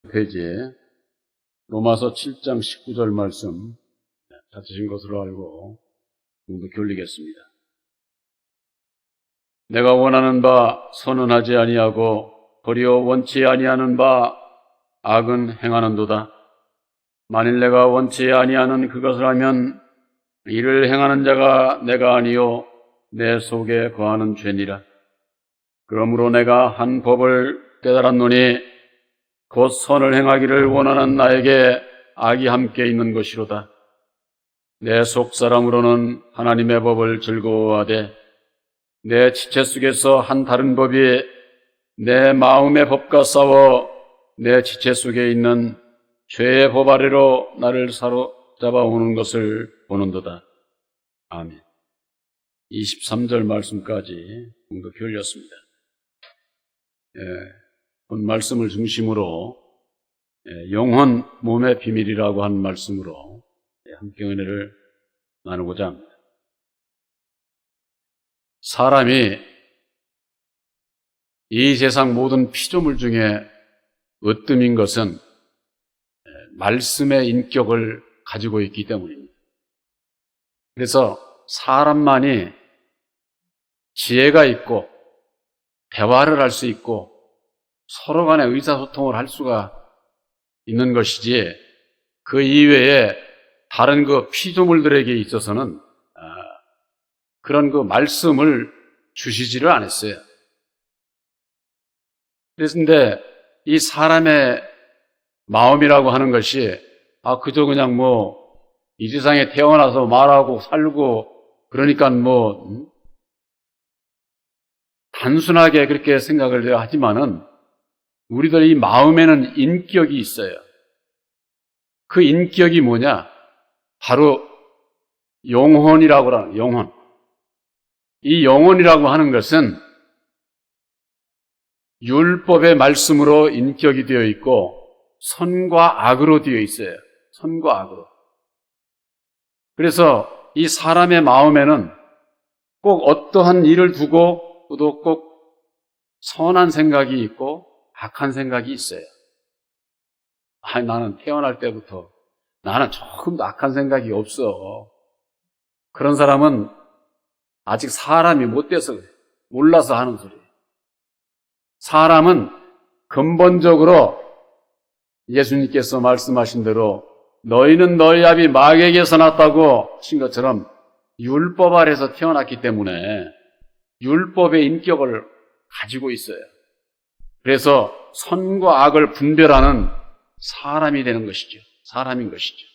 페이지에 로마서 7장 19절 말씀 찾으신 것으로 알고 공독해 올리겠습니다. 내가 원하는 바 선은 하지 아니하고 도리어 원치 아니하는 바 악은 행하는도다. 만일 내가 원치 아니하는 그것을 하면 이를 행하는 자가 내가 아니요 내 속에 거하는 죄니라. 그러므로 내가 한 법을 깨달았노니 곧 선을 행하기를 원하는 나에게 악이 함께 있는 것이로다. 내 속사람으로는 하나님의 법을 즐거워하되 내 지체 속에서 한 다른 법이 내 마음의 법과 싸워 내 지체 속에 있는 죄의 법 아래로 나를 사로잡아 오는 것을 보는도다. 아멘. 23절 말씀까지 공독해 올렸습니다. 본 말씀을 중심으로 영혼 몸의 비밀이라고 한 말씀으로 함께 은혜를 나누고자 합니다. 사람이 이 세상 모든 피조물 중에 으뜸인 것은 말씀의 인격을 가지고 있기 때문입니다. 그래서 사람만이 지혜가 있고 대화를 할 수 있고 서로 간에 의사소통을 할 수가 있는 것이지 그 이외에 다른 그 피조물들에게 있어서는 그런 그 말씀을 주시지를 않았어요. 그런데 이 사람의 마음이라고 하는 것이 그저 그냥 이 세상에 태어나서 말하고 살고 그러니까 단순하게 그렇게 생각을 하지만은 우리들 이 마음에는 인격이 있어요. 그 인격이 뭐냐? 바로 영혼이라고 하는 영혼. 이 영혼이라고 하는 것은 율법의 말씀으로 인격이 되어 있고 선과 악으로 되어 있어요. 선과 악으로. 그래서 이 사람의 마음에는 꼭 어떠한 일을 두고 또 꼭 선한 생각이 있고 악한 생각이 있어요. 나는 태어날 때부터 나는 조금도 악한 생각이 없어. 그런 사람은 아직 사람이 못 돼서 그래. 몰라서 하는 소리예요. 사람은 근본적으로 예수님께서 말씀하신 대로 너희는 너희 아비 마귀에게서 났다고 하신 것처럼 율법 아래서 태어났기 때문에 율법의 인격을 가지고 있어요. 그래서 선과 악을 분별하는 사람이 되는 것이죠. 사람인 것이죠.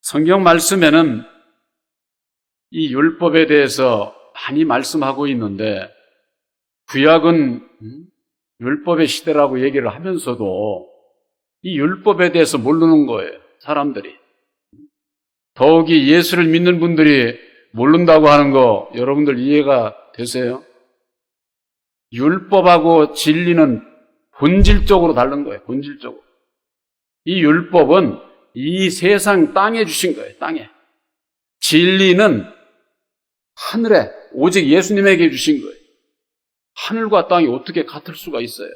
성경 말씀에는 이 율법에 대해서 많이 말씀하고 있는데 구약은 율법의 시대라고 얘기를 하면서도 이 율법에 대해서 모르는 거예요. 사람들이. 더욱이 예수를 믿는 분들이 모른다고 하는 거 여러분들 이해가 되세요? 율법하고 진리는 본질적으로 다른 거예요. 본질적으로. 이 율법은 이 세상 땅에 주신 거예요. 땅에. 진리는 하늘에 오직 예수님에게 주신 거예요. 하늘과 땅이 어떻게 같을 수가 있어요?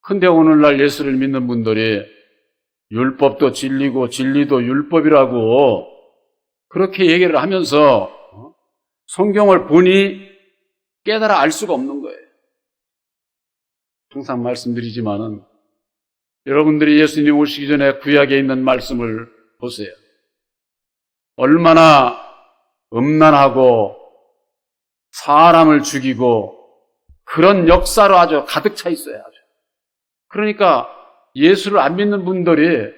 근데 오늘날 예수를 믿는 분들이 율법도 진리고 진리도 율법이라고 그렇게 얘기를 하면서 성경을 보니 깨달아 알 수가 없는 거예요. 항상 말씀드리지만은 여러분들이 예수님 오시기 전에 구약에 있는 말씀을 보세요. 얼마나 음란하고 사람을 죽이고 그런 역사로 아주 가득 차 있어요. 아주. 그러니까 예수를 안 믿는 분들이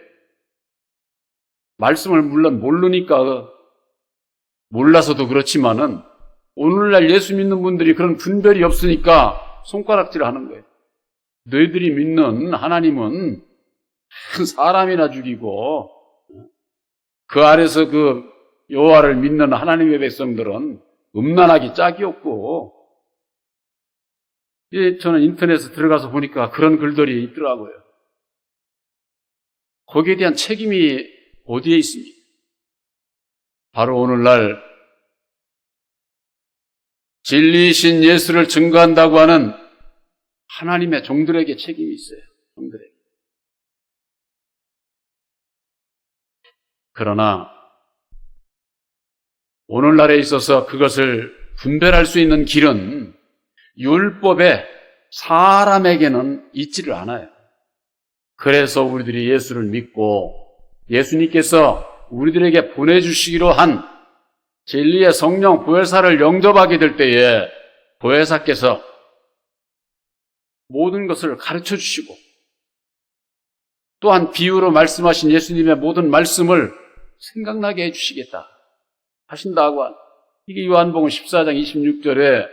말씀을 물론 모르니까 몰라서도 그렇지만은 오늘날 예수 믿는 분들이 그런 분별이 없으니까 손가락질을 하는 거예요. 너희들이 믿는 하나님은 사람이나 죽이고 그 아래서 그 여호와를 믿는 하나님의 백성들은 음란하기 짝이 없고 저는 인터넷에 들어가서 보니까 그런 글들이 있더라고요. 거기에 대한 책임이 어디에 있습니까? 바로 오늘날 진리이신 예수를 증거한다고 하는 하나님의 종들에게 책임이 있어요. 형들에게. 그러나 오늘날에 있어서 그것을 분별할 수 있는 길은 율법에 사람에게는 있지를 않아요. 그래서 우리들이 예수를 믿고 예수님께서 우리들에게 보내주시기로 한 진리의 성령 보혜사를 영접하게 될 때에 보혜사께서 모든 것을 가르쳐 주시고 또한 비유로 말씀하신 예수님의 모든 말씀을 생각나게 해주시겠다 하신다고 이게 요한복음 14장 26절에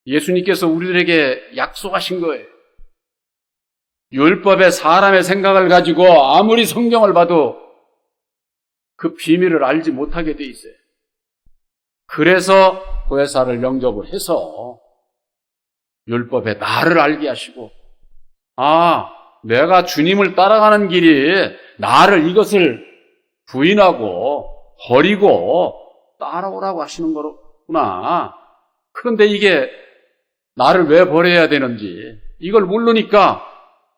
예수님께서 우리들에게 약속하신 거예요. 율법의 사람의 생각을 가지고 아무리 성경을 봐도 그 비밀을 알지 못하게 돼 있어요. 그래서 보혜사를 영접을 해서 율법의 나를 알게 하시고 내가 주님을 따라가는 길이 나를 이것을 부인하고 버리고 따라오라고 하시는 거구나. 그런데 이게 나를 왜 버려야 되는지 이걸 모르니까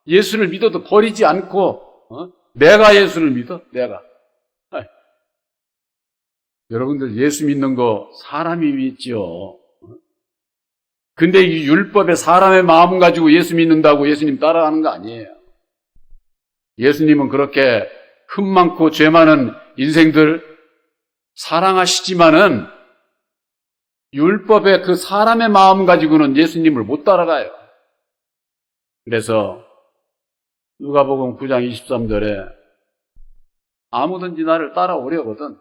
예수를 믿어도 버리지 않고 내가 예수를 믿어? 내가. 여러분들 예수 믿는 거 사람이 믿죠. 근데 이 율법의 사람의 마음 가지고 예수 믿는다고 예수님 따라가는 거 아니에요. 예수님은 그렇게 흠 많고 죄 많은 인생들 사랑하시지만은 율법의 그 사람의 마음 가지고는 예수님을 못 따라가요. 그래서 누가복음 9장 23절에 아무든지 나를 따라오려거든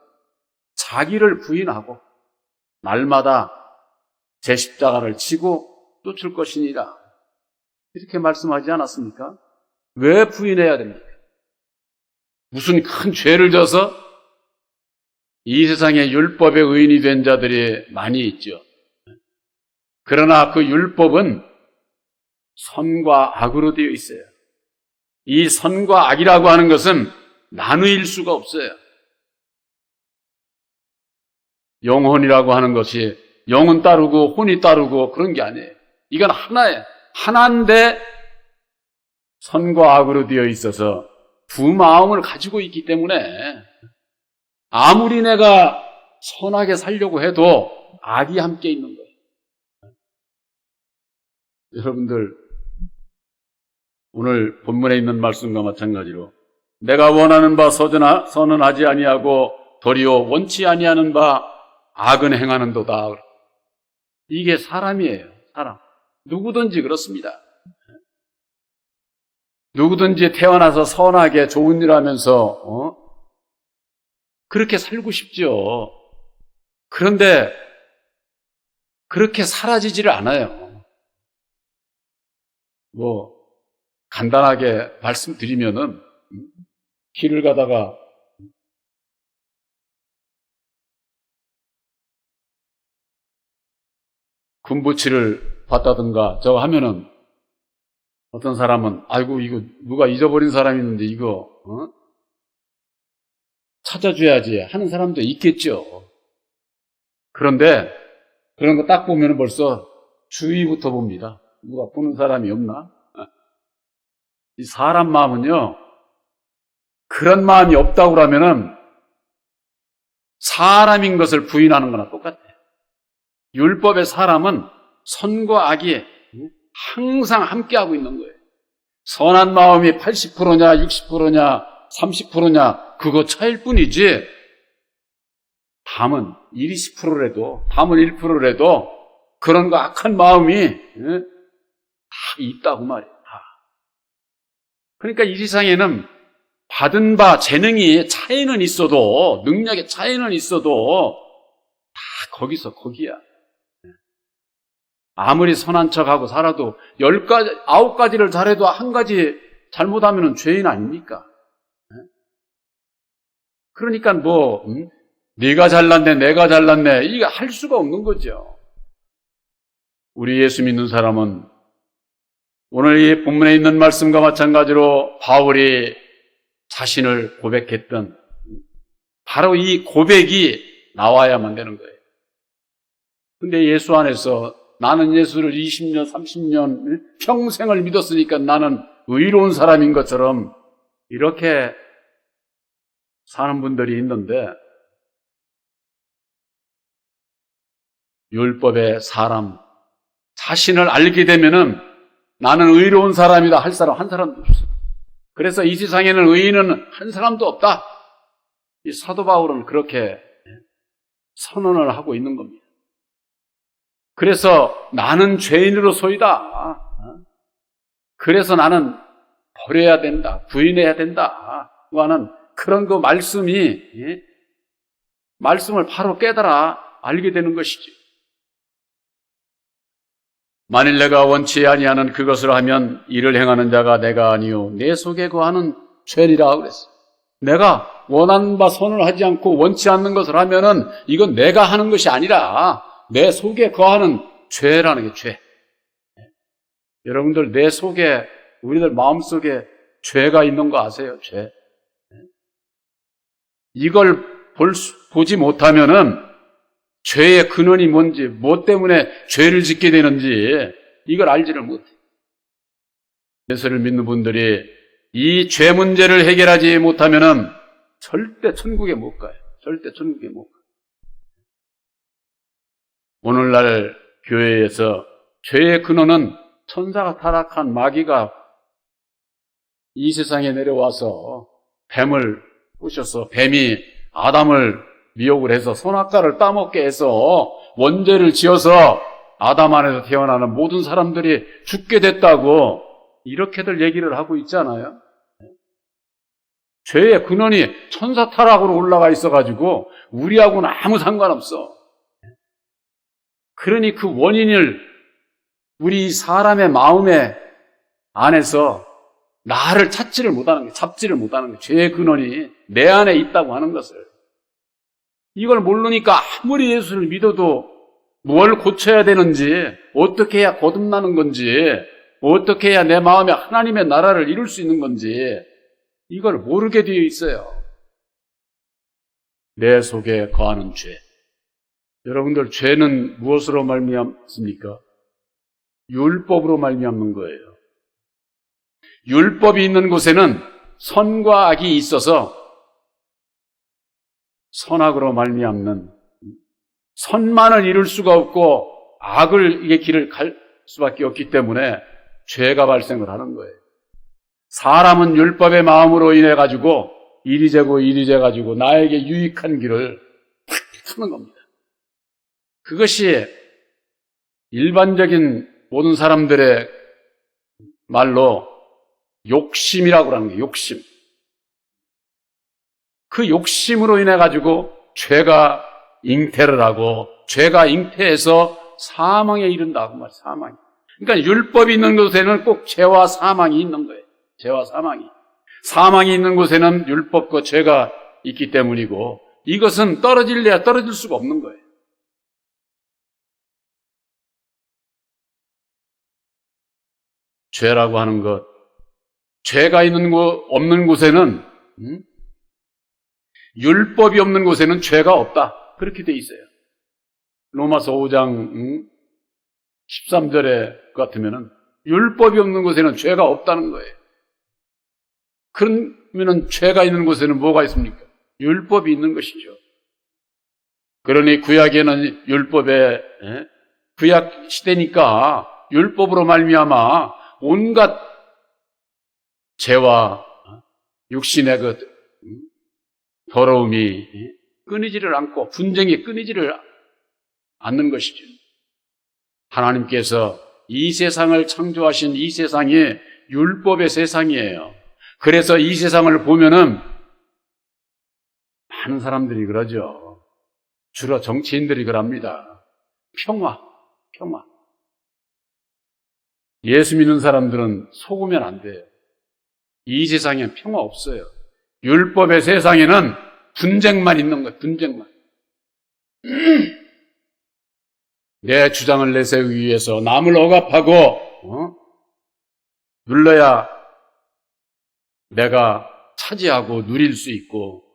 자기를 부인하고 날마다 제 십자가를 지고 쫓을 것이니라. 이렇게 말씀하지 않았습니까? 왜 부인해야 됩니까? 무슨 큰 죄를 져서 이 세상에 율법의 의인이 된 자들이 많이 있죠. 그러나 그 율법은 선과 악으로 되어 있어요. 이 선과 악이라고 하는 것은 나누일 수가 없어요. 영혼이라고 하는 것이 영은 따르고 혼이 따르고 그런 게 아니에요. 이건 하나예요. 하나인데 선과 악으로 되어 있어서 두 마음을 가지고 있기 때문에 아무리 내가 선하게 살려고 해도 악이 함께 있는 거예요. 여러분들 오늘 본문에 있는 말씀과 마찬가지로 내가 원하는 바 선은 하지 아니하고 도리어 원치 아니하는 바 악은 행하는도다. 이게 사람이에요. 사람. 누구든지 그렇습니다. 누구든지 태어나서 선하게 좋은 일 하면서 그렇게 살고 싶죠. 그런데 그렇게 사라지지를 않아요. 간단하게 말씀드리면은 길을 가다가 군부치를 봤다든가 저거 하면은 어떤 사람은 아이고 이거 누가 잊어버린 사람이 있는데 이거 찾아줘야지 하는 사람도 있겠죠. 그런데 그런 거 딱 보면 벌써 주위부터 봅니다. 누가 보는 사람이 없나? 이 사람 마음은요, 그런 마음이 없다고 그러면은 사람인 것을 부인하는 거나 똑같아요. 율법의 사람은 선과 악이 항상 함께하고 있는 거예요. 선한 마음이 80%냐 60%냐 30%냐 그거 차일 뿐이지 담은 20%라도 담은 1%라도 그런 거 악한 마음이 다 있다고 말이에요. 다. 그러니까 이 세상에는 받은 바 재능이 차이는 있어도 능력의 차이는 있어도 다 거기서 거기야. 아무리 선한 척하고 살아도 10가지, 9가지를 잘해도 한 가지 잘못하면 죄인 아닙니까? 그러니까 네가 잘났네, 내가 잘났네, 이게 할 수가 없는 거죠. 우리 예수 믿는 사람은 오늘 이 본문에 있는 말씀과 마찬가지로 바울이 자신을 고백했던 바로 이 고백이 나와야만 되는 거예요. 근데 예수 안에서 나는 예수를 20년, 30년, 평생을 믿었으니까 나는 의로운 사람인 것처럼 이렇게 사는 분들이 있는데, 율법의 사람, 자신을 알게 되면은 나는 의로운 사람이다 할 사람 한 사람도 없어. 그래서 이 세상에는 의인은 한 사람도 없다. 이 사도 바울은 그렇게 선언을 하고 있는 겁니다. 그래서 나는 죄인으로소이다. 그래서 나는 버려야 된다, 부인해야 된다 하는 그런 그 말씀을 바로 깨달아 알게 되는 것이지. 만일 내가 원치 아니하는 그것을 하면 이를 행하는 자가 내가 아니요 내 속에 거하는 죄니라 그랬어. 내가 원하는 바 선을 하지 않고 원치 않는 것을 하면은 이건 내가 하는 것이 아니라 내 속에 거하는 죄라는 게 죄. 여러분들 내 속에, 우리들 마음속에 죄가 있는 거 아세요? 죄. 이걸 보지 못하면은 죄의 근원이 뭔지, 뭐 때문에 죄를 짓게 되는지 이걸 알지를 못해. 예수를 믿는 분들이 이 죄 문제를 해결하지 못하면은 절대 천국에 못 가요. 절대 천국에 못 가요. 오늘날 교회에서 죄의 근원은 천사가 타락한 마귀가 이 세상에 내려와서 뱀을 부셔서 뱀이 아담을 미혹을 해서 선악과를 따먹게 해서 원죄를 지어서 아담 안에서 태어나는 모든 사람들이 죽게 됐다고 이렇게들 얘기를 하고 있잖아요. 죄의 근원이 천사 타락으로 올라가 있어가지고 우리하고는 아무 상관없어. 그러니 그 원인을 우리 사람의 마음에 안에서 나를 찾지를 못하는 게, 잡지를 못하는 게, 죄의 근원이 내 안에 있다고 하는 것을. 이걸 모르니까 아무리 예수를 믿어도 뭘 고쳐야 되는지, 어떻게 해야 거듭나는 건지, 어떻게 해야 내 마음에 하나님의 나라를 이룰 수 있는 건지 이걸 모르게 되어 있어요. 내 속에 거하는 죄. 여러분들 죄는 무엇으로 말미암습니까? 율법으로 말미암는 거예요. 율법이 있는 곳에는 선과 악이 있어서 선악으로 말미암는, 선만을 이룰 수가 없고 악을 이게 길을 갈 수밖에 없기 때문에 죄가 발생을 하는 거예요. 사람은 율법의 마음으로 인해 가지고 이리저고 가지고 나에게 유익한 길을 탁 하는 겁니다. 그것이 일반적인 모든 사람들의 말로 욕심이라고 하는 거예요. 욕심. 그 욕심으로 인해 가지고 죄가 잉태를 하고 죄가 잉태해서 사망에 이른다고 말이에요. 사망. 그러니까 율법이 있는 곳에는 꼭 죄와 사망이 있는 거예요. 죄와 사망이. 사망이 있는 곳에는 율법과 죄가 있기 때문이고 이것은 떨어질래야 떨어질 수가 없는 거예요. 죄라고 하는 것, 죄가 있는 곳, 없는 곳에는 율법이 없는 곳에는 죄가 없다. 그렇게 돼 있어요. 로마서 5장 13절에 같으면은 율법이 없는 곳에는 죄가 없다는 거예요. 그러면은 죄가 있는 곳에는 뭐가 있습니까? 율법이 있는 것이죠. 그러니 구약에는 율법의 구약 시대니까 율법으로 말미암아 온갖 죄와 육신의 그 더러움이 끊이지를 않고 분쟁이 끊이지를 않는 것이죠. 하나님께서 이 세상을 창조하신 이 세상이 율법의 세상이에요. 그래서 이 세상을 보면은 많은 사람들이 그러죠. 주로 정치인들이 그럽니다. 평화. 예수 믿는 사람들은 속으면 안 돼요. 이 세상에 평화 없어요. 율법의 세상에는 분쟁만 있는 거예요. 분쟁만. 내 주장을 내세우기 위해서 남을 억압하고 눌러야 내가 차지하고 누릴 수 있고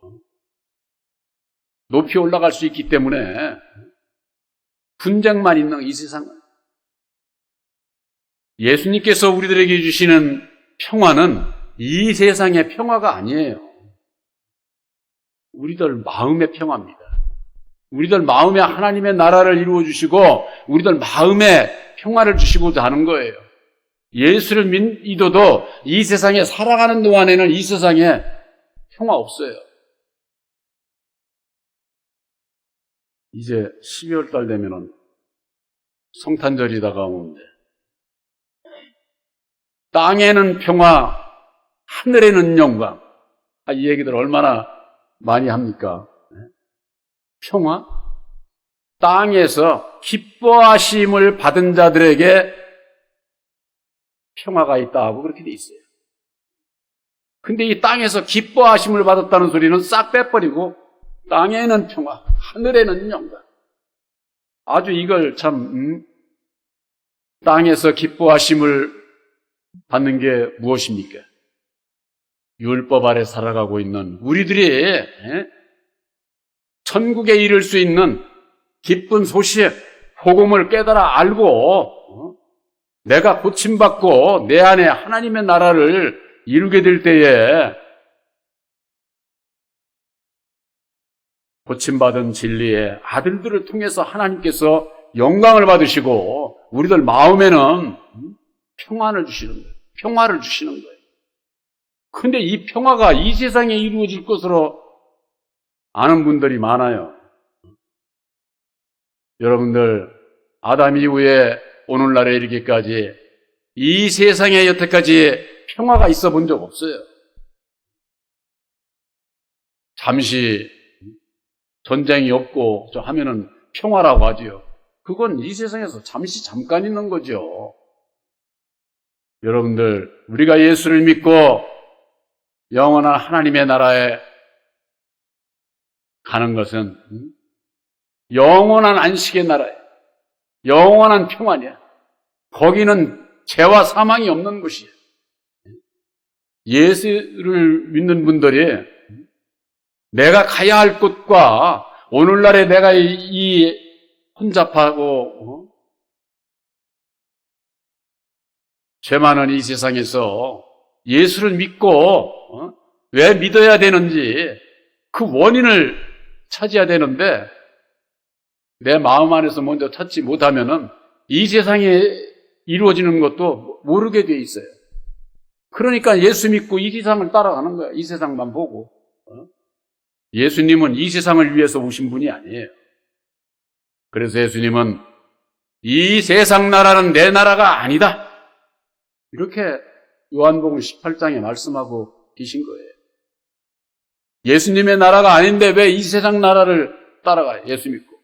높이 올라갈 수 있기 때문에 분쟁만 있는 이 세상은 예수님께서 우리들에게 주시는 평화는 이 세상의 평화가 아니에요. 우리들 마음의 평화입니다. 우리들 마음에 하나님의 나라를 이루어 주시고 우리들 마음에 평화를 주시고자 하는 거예요. 예수를 믿어도 이 세상에 살아가는 동안에는 이 세상에 평화 없어요. 이제 12월 달 되면은 성탄절이 다가오는데 땅에는 평화, 하늘에는 영광. 이 얘기들 얼마나 많이 합니까? 평화? 땅에서 기뻐하심을 받은 자들에게 평화가 있다 하고 그렇게 돼 있어요. 근데 이 땅에서 기뻐하심을 받았다는 소리는 싹 빼버리고 땅에는 평화, 하늘에는 영광. 아주 이걸 참 땅에서 기뻐하심을 받는 게 무엇입니까? 율법 아래 살아가고 있는 우리들이 천국에 이를 수 있는 기쁜 소식, 복음을 깨달아 알고 내가 고침받고 내 안에 하나님의 나라를 이루게 될 때에 고침받은 진리의 아들들을 통해서 하나님께서 영광을 받으시고 우리들 마음에는 평안을 주시는 거예요. 평화를 주시는 거예요. 근데 이 평화가 이 세상에 이루어질 것으로 아는 분들이 많아요. 여러분들, 아담 이후에 오늘날에 이르기까지 이 세상에 여태까지 평화가 있어 본 적 없어요. 잠시 전쟁이 없고 좀 하면은 평화라고 하지요. 그건 이 세상에서 잠시 잠깐 있는 거죠. 여러분들, 우리가 예수를 믿고 영원한 하나님의 나라에 가는 것은 영원한 안식의 나라예요. 영원한 평안이야. 거기는 죄와 사망이 없는 곳이에요. 예수를 믿는 분들이 내가 가야 할 곳과 오늘날에 내가 이 혼잡하고 죄 많은 이 세상에서 예수를 믿고 왜 믿어야 되는지 그 원인을 찾아야 되는데 내 마음 안에서 먼저 찾지 못하면은 이 세상에 이루어지는 것도 모르게 돼 있어요. 그러니까 예수 믿고 이 세상을 따라가는 거야. 이 세상만 보고. 예수님은 이 세상을 위해서 오신 분이 아니에요. 그래서 예수님은 이 세상 나라는 내 나라가 아니다. 이렇게 요한복음 18장에 말씀하고 계신 거예요. 예수님의 나라가 아닌데 왜 이 세상 나라를 따라가요? 예수 믿고.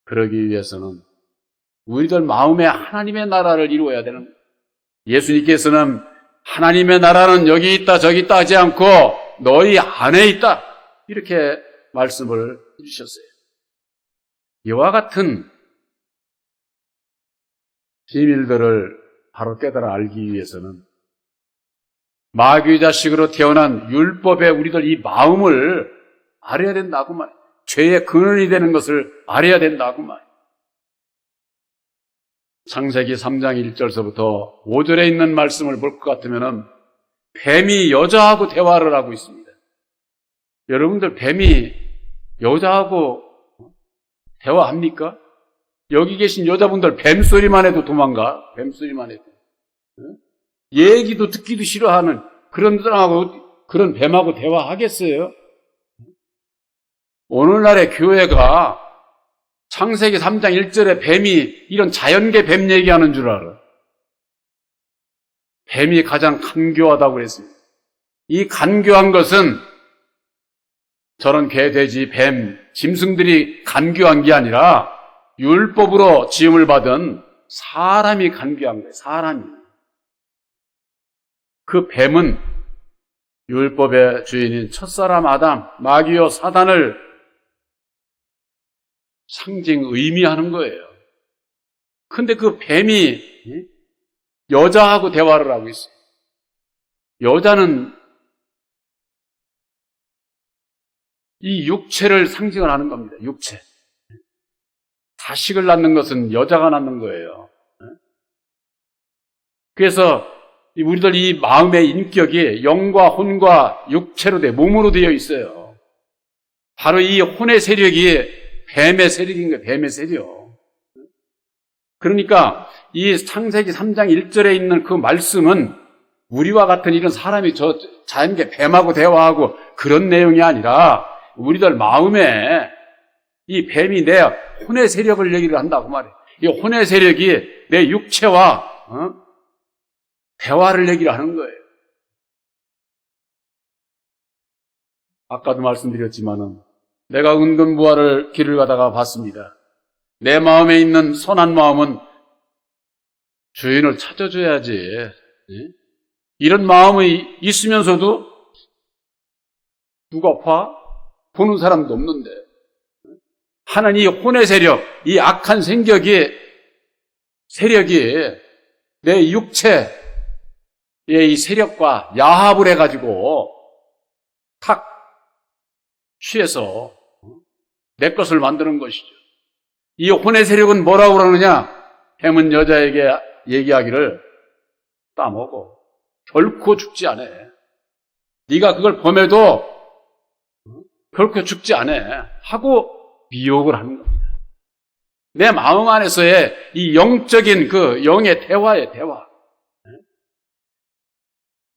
그러기 위해서는 우리들 마음에 하나님의 나라를 이루어야 되는 거예요. 예수님께서는 하나님의 나라는 여기 있다 저기 있다 하지 않고 너희 안에 있다 이렇게 말씀을 해주셨어요. 이와 같은 비밀들을 바로 깨달아 알기 위해서는 마귀의 자식으로 태어난 율법의 우리들 이 마음을 알아야 된다고 말이에요. 죄의 근원이 되는 것을 알아야 된다고 말이에요. 창세기 3장 1절서부터 5절에 있는 말씀을 볼 것 같으면 뱀이 여자하고 대화를 하고 있습니다. 여러분들 뱀이 여자하고 대화합니까? 여기 계신 여자분들 뱀소리만 해도 도망가. 뱀소리만 해도. 얘기도 듣기도 싫어하는 그런 사람하고 그런 뱀하고 대화하겠어요? 오늘날의 교회가 창세기 3장 1절에 뱀이 이런 자연계 뱀 얘기하는 줄 알아. 뱀이 가장 간교하다고 그랬습니다. 이 간교한 것은 저런 개, 돼지, 뱀, 짐승들이 간교한 게 아니라 율법으로 지음을 받은 사람이 간교한 거예요. 사람이. 그 뱀은 율법의 주인인 첫사람 아담, 마귀요 사단을 상징 의미하는 거예요. 근데 그 뱀이 여자하고 대화를 하고 있어요. 여자는 이 육체를 상징을 하는 겁니다. 육체. 자식을 낳는 것은 여자가 낳는 거예요. 그래서 우리들 이 마음의 인격이 영과 혼과 육체로 몸으로 되어 있어요. 바로 이 혼의 세력이 뱀의 세력인 거예요. 뱀의 세력. 그러니까 이 창세기 3장 1절에 있는 그 말씀은 우리와 같은 이런 사람이 저 자연계 뱀하고 대화하고 그런 내용이 아니라 우리들 마음에 이 뱀이 내 혼의 세력을 얘기를 한다고 말이에요. 이 혼의 세력이 내 육체와 대화를 얘기를 하는 거예요. 아까도 말씀드렸지만은 내가 은근부화를 길을 가다가 봤습니다. 내 마음에 있는 선한 마음은 주인을 찾아줘야지. 이런 마음이 있으면서도 누가 봐? 보는 사람도 없는데. 하는 이 혼의 세력, 이 악한 세력이 내 육체의 이 세력과 야합을 해가지고 탁 취해서 내 것을 만드는 것이죠. 이 혼의 세력은 뭐라고 그러느냐? 뱀은 여자에게 얘기하기를 따먹어. 결코 죽지 않아. 네가 그걸 범해도 결코 죽지 않아. 하고 미혹을 하는 겁니다. 내 마음 안에서의 이 영적인 그 영의 대화의 대화.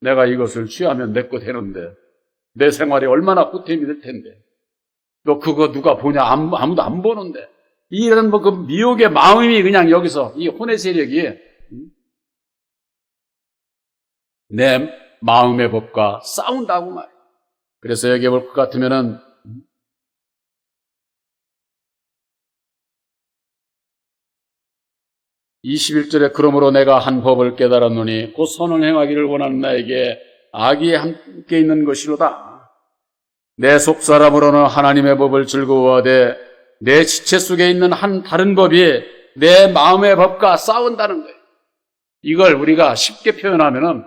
내가 이것을 취하면 내 거 되는데 내 생활이 얼마나 보탬이 될 텐데 너 그거 누가 보냐? 아무도 안 보는데. 이런 그 미혹의 마음이 그냥 여기서 이 혼의 세력이 내 마음의 법과 싸운다고 말이에요. 그래서 여기 볼 것 같으면은 21절에 그러므로 내가 한 법을 깨달았노니 곧 선을 행하기를 원하는 나에게 악이 함께 있는 것이로다. 내 속사람으로는 하나님의 법을 즐거워하되 내 지체 속에 있는 한 다른 법이 내 마음의 법과 싸운다는 거예요. 이걸 우리가 쉽게 표현하면은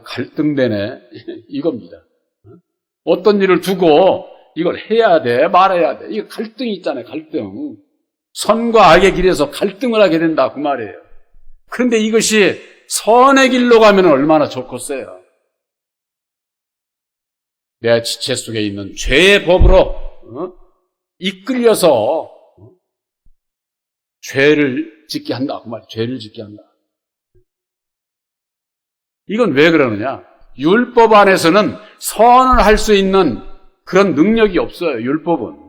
갈등되네 이겁니다. 어떤 일을 두고 이걸 해야 돼 말아야 돼. 이거 갈등이 있잖아요. 갈등. 선과 악의 길에서 갈등을 하게 된다 그 말이에요. 그런데 이것이 선의 길로 가면 얼마나 좋겠어요. 내 지체 속에 있는 죄의 법으로 이끌려서 죄를 짓게 한다 그 말이에요. 죄를 짓게 한다. 이건 왜 그러느냐? 율법 안에서는 선을 할 수 있는 그런 능력이 없어요. 율법은.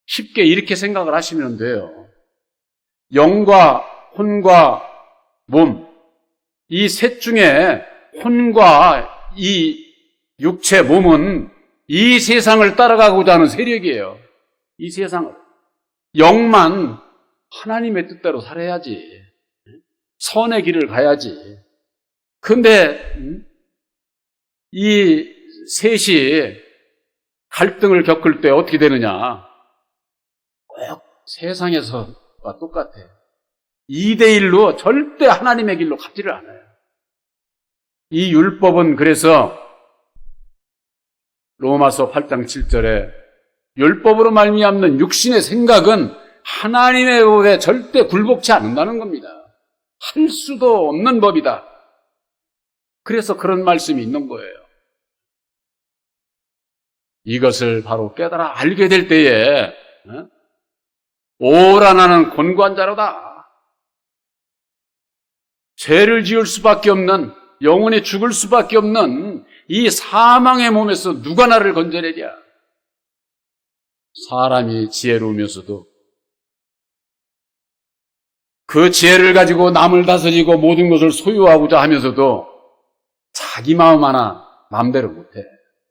쉽게 이렇게 생각을 하시면 돼요. 영과 혼과 몸, 이 셋 중에 혼과 이 육체 몸은 이 세상을 따라가고자 하는 세력이에요. 이 세상을. 영만 하나님의 뜻대로 살아야지. 선의 길을 가야지. 근데 이 셋이 갈등을 겪을 때 어떻게 되느냐? 꼭 세상에서와 똑같아요. 2대1로 절대 하나님의 길로 가지를 않아요. 이 율법은 그래서 로마서 8장 7절에 율법으로 말미암는 육신의 생각은 하나님의 법에 절대 굴복치 않는다는 겁니다. 할 수도 없는 법이다. 그래서 그런 말씀이 있는 거예요. 이것을 바로 깨달아 알게 될 때에 오라 나는 곤고한 자로다. 죄를 지을 수밖에 없는, 영원히 죽을 수밖에 없는 이 사망의 몸에서 누가 나를 건져내랴. 사람이 지혜로우면서도 그 지혜를 가지고 남을 다스리고 모든 것을 소유하고자 하면서도 자기 마음 하나 마음대로 못해.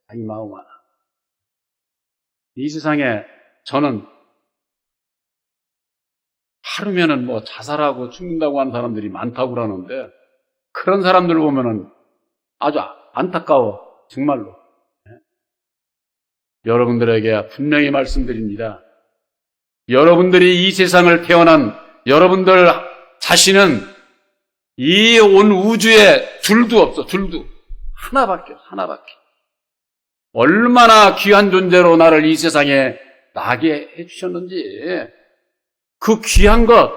자기 마음 하나. 이 세상에 저는 하루면은 뭐 자살하고 죽는다고 하는 사람들이 많다고 그러는데 그런 사람들 보면은 아주 안타까워. 정말로. 여러분들에게 분명히 말씀드립니다. 여러분들이 이 세상을 태어난 여러분들 자신은 이 온 우주에 둘도 없어. 둘도. 하나밖에 없어. 하나밖에. 얼마나 귀한 존재로 나를 이 세상에 나게 해주셨는지 그 귀한 것,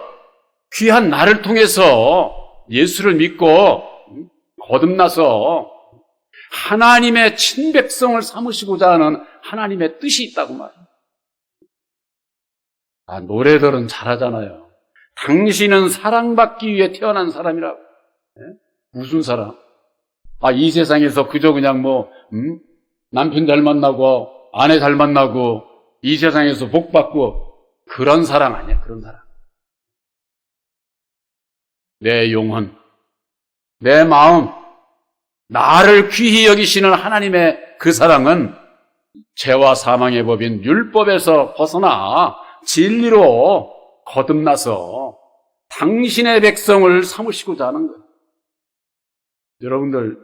귀한 나를 통해서 예수를 믿고 거듭나서 하나님의 친백성을 삼으시고자 하는 하나님의 뜻이 있다고 말합니다. 노래들은 잘하잖아요. 당신은 사랑받기 위해 태어난 사람이라고. 무슨 사랑? 이 세상에서 그저 그냥 남편 잘 만나고 아내 잘 만나고 이 세상에서 복 받고 그런 사랑 아니야. 그런 사랑. 내 영혼, 내 마음, 나를 귀히 여기시는 하나님의 그 사랑은 죄와 사망의 법인 율법에서 벗어나 진리로 거듭나서 당신의 백성을 삼으시고자 하는 거예요. 여러분들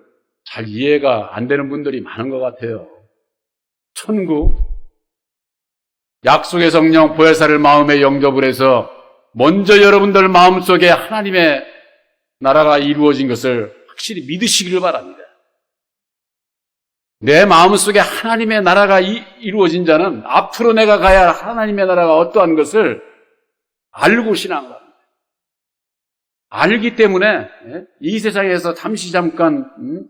잘 이해가 안 되는 분들이 많은 것 같아요. 천국, 약속의 성령 보혜사를 마음에 영접을 해서 먼저 여러분들 마음속에 하나님의 나라가 이루어진 것을 확실히 믿으시길 바랍니다. 내 마음속에 하나님의 나라가 이루어진 자는 앞으로 내가 가야 할 하나님의 나라가 어떠한 것을 알고 신앙합니다. 알기 때문에 이 세상에서 잠깐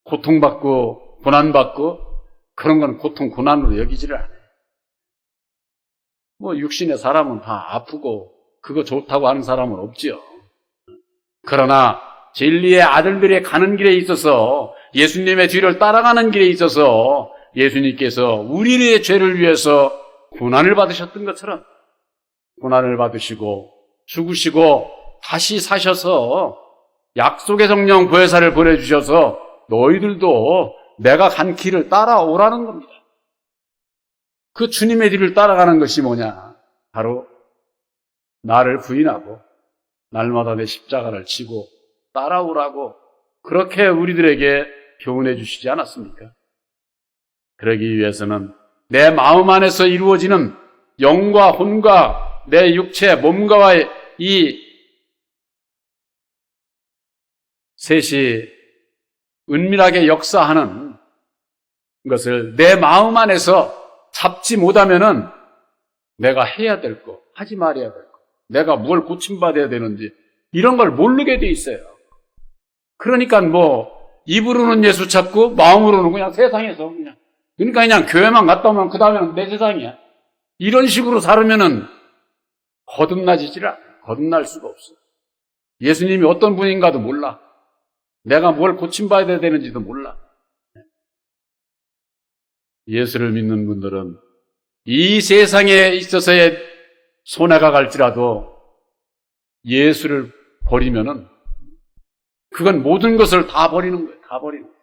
고통받고 고난받고 그런 건 고통 고난으로 여기지를 않아요. 육신의 사람은 다 아프고 그거 좋다고 하는 사람은 없지요. 그러나 진리의 아들들이 가는 길에 있어서 예수님의 뒤를 따라가는 길에 있어서 예수님께서 우리의 죄를 위해서 고난을 받으셨던 것처럼 고난을 받으시고 죽으시고 다시 사셔서 약속의 성령 보혜사를 보내주셔서 너희들도 내가 간 길을 따라오라는 겁니다. 그 주님의 뒤를 따라가는 것이 뭐냐? 바로 나를 부인하고 날마다 내 십자가를 지고 따라오라고 그렇게 우리들에게 교훈해 주시지 않았습니까? 그러기 위해서는 내 마음 안에서 이루어지는 영과 혼과 내 육체, 몸과의 이 셋이 은밀하게 역사하는 것을 내 마음 안에서 잡지 못하면은 내가 해야 될 거, 하지 말아야 될 거, 내가 뭘 고침받아야 되는지 이런 걸 모르게 돼 있어요. 그러니까 입으로는 예수 찾고 마음으로는 그냥 세상에서 그러니까 그냥 교회만 갔다 오면 그 다음에는 내 세상이야. 이런 식으로 살으면은 거듭날 수가 없어. 예수님이 어떤 분인가도 몰라. 내가 뭘 고침받아야 되는지도 몰라. 예수를 믿는 분들은 이 세상에 있어서의 손해가 갈지라도 예수를 버리면은 그건 모든 것을 다 버리는 거예요. 다 버리는 거예요.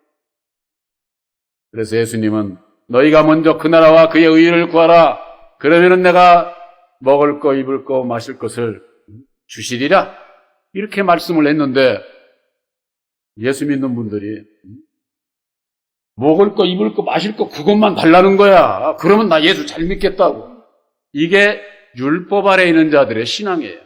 그래서 예수님은 너희가 먼저 그 나라와 그의 의를 구하라. 그러면은 내가 먹을 거, 입을 거, 마실 것을 주시리라. 이렇게 말씀을 했는데 예수 믿는 분들이 먹을 거, 입을 거, 마실 거 그것만 달라는 거야. 그러면 나 예수 잘 믿겠다고. 이게 율법 아래 있는 자들의 신앙이에요.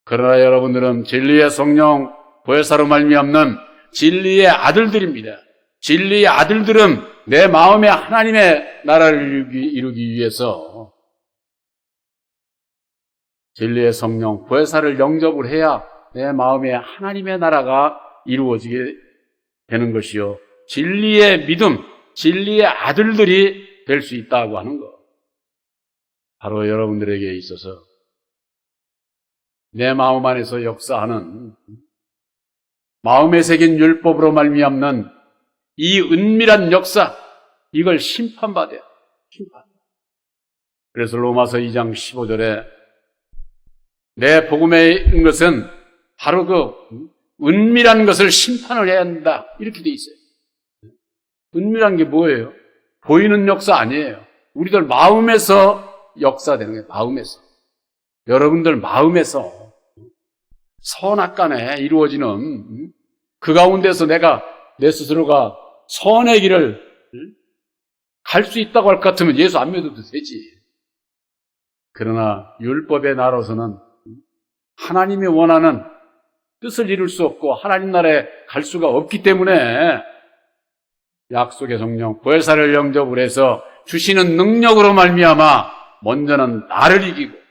그러나 여러분들은 진리의 성령 보혜사로 말미암는 진리의 아들들입니다. 진리의 아들들은 내 마음에 하나님의 나라를 이루기 위해서 진리의 성령 보혜사를 영접을 해야 내 마음에 하나님의 나라가 이루어지게 되는 것이요. 진리의 믿음, 진리의 아들들이 될 수 있다고 하는 것. 바로 여러분들에게 있어서 내 마음 안에서 역사하는 마음에 새긴 율법으로 말미암는 이 은밀한 역사, 이걸 심판받아야 돼요. 심판. 그래서 로마서 2장 15절에 내 복음에 있는 것은 바로 그 은밀한 것을 심판을 해야 한다. 이렇게 돼 있어요. 은밀한 게 뭐예요? 보이는 역사 아니에요. 우리들 마음에서 역사되는 거예요. 마음에서. 여러분들 마음에서 선악간에 이루어지는 그 가운데서 내가 내 스스로가 선의 길을 갈 수 있다고 할 것 같으면 예수 안 믿어도 되지. 그러나 율법의 나라로서는 하나님이 원하는 뜻을 이룰 수 없고 하나님 나라에 갈 수가 없기 때문에 약속의 성령 보혜사를 영접을 해서 주시는 능력으로 말미암아 먼저는 나를 이기고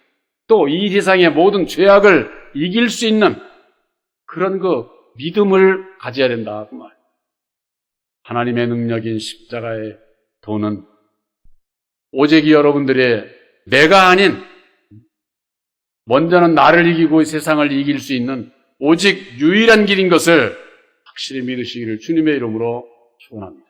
또 이 세상의 모든 죄악을 이길 수 있는 그런 그 믿음을 가져야 된다 그 말. 하나님의 능력인 십자가의 도는 오직 여러분들의 내가 아닌 먼저는 나를 이기고 세상을 이길 수 있는 오직 유일한 길인 것을 확실히 믿으시기를 주님의 이름으로 축원합니다.